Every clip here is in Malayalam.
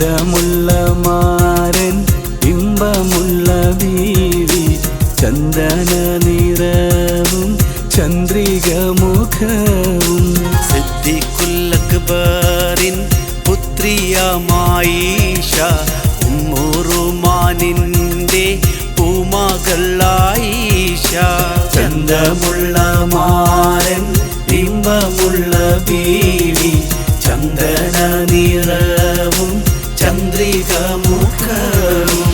ചന്തമുള്ള മാരൻ ഇമ്പമുള്ള ബീവി ചന്ദന നിറവും ചന്ദ്രിക മുഖവും സിദ്ദീഖുൽ അക്ബറിൻ പുത്രിയമായിഷ ഉമ്മുറുമാനിന്റെ പൂമകൾ ആയിഷ ചന്തമുള്ള മാരൻ ഇമ്പമുള്ള ബീവി ചന്ദന നിറവും ചന്ദ്രിക മുഖവും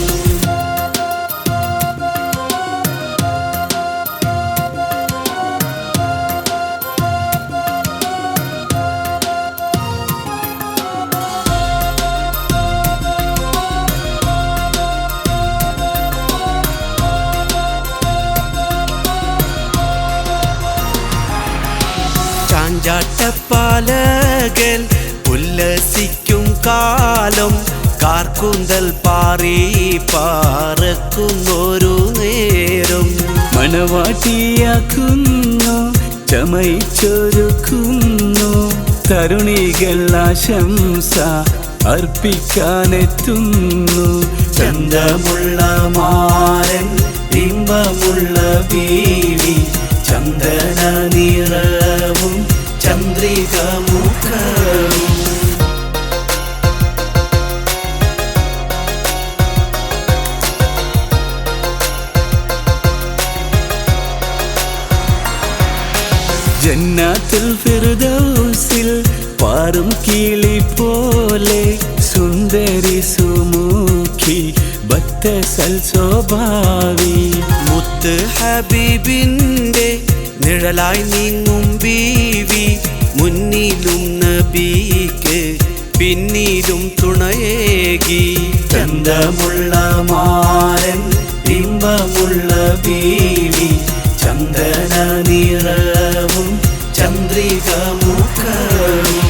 ചാഞ്ചാട്ടപ്പാലകൽ ഉല്ലസിക്കും കാലം കാർക്കൂന്തൽ പാറി പാറക്കുന്നൊരു നേരം മണവാട്ടിയാക്കുന്നു ചമയിച്ചൊരുക്കുന്നു തരുണികൾ ആശംസ അർപ്പിക്കാനെത്തുന്നു ചന്തമുള്ള മാരൻ ഇമ്പമുള്ള ബീവി ചന്ദന നിറവും ചന്ദ്രിക മുഖവും ജന്നത്തുൽ ഫിർദൗസിൽ പാറും കിളി പോലെ സുന്ദരി സുമുഖി ബത്തസൽ സ്വഭാവി മുത്ത് ഹബീബിന്റെ നിഴലായി നീങ്ങും ബീവി മുന്നിലും നബിക്ക് പിന്നിലും തുണയേകി ചന്തമുള്ള മാരൻ ഇമ്പമുള്ള ബീവി ചന്ദന നിറവും ചന്ദ്രിക മുഖവും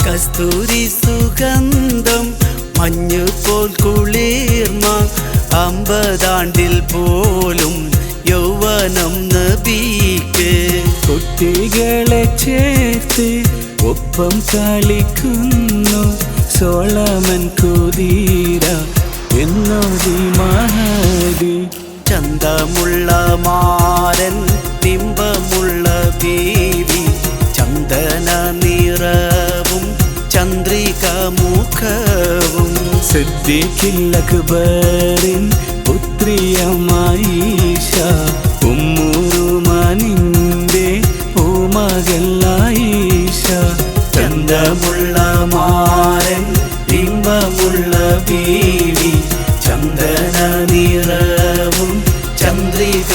കസ്തൂരി സുഗന്ധം മഞ്ഞു പോൽ കുളിർമ 50 ആണ്ടിൽ പോലും യൗവനം നബിക്ക് കുട്ടികളെ ചേർത്ത് ഒപ്പം കളിക്കുന്നു സോളമൻ കുതിര എന്നോതി മഹദി ചന്തമുള്ള മാരൻ ബിംബമുള്ള ബീവി ചന്ദന നിറവും ചന്ദ്രിക മുഖവും സിദ്ദീഖുൽ അക്ബറിൻ പുത്രിയമായിഷ ഉമ്മുറുമാനിന്റെ പൂമകൾ ആയിഷ ചന്തമുള്ള മാരൻ ഇമ്പമുള്ള ബീവി ചന്ദന നിറവും ചന്ദ്രിക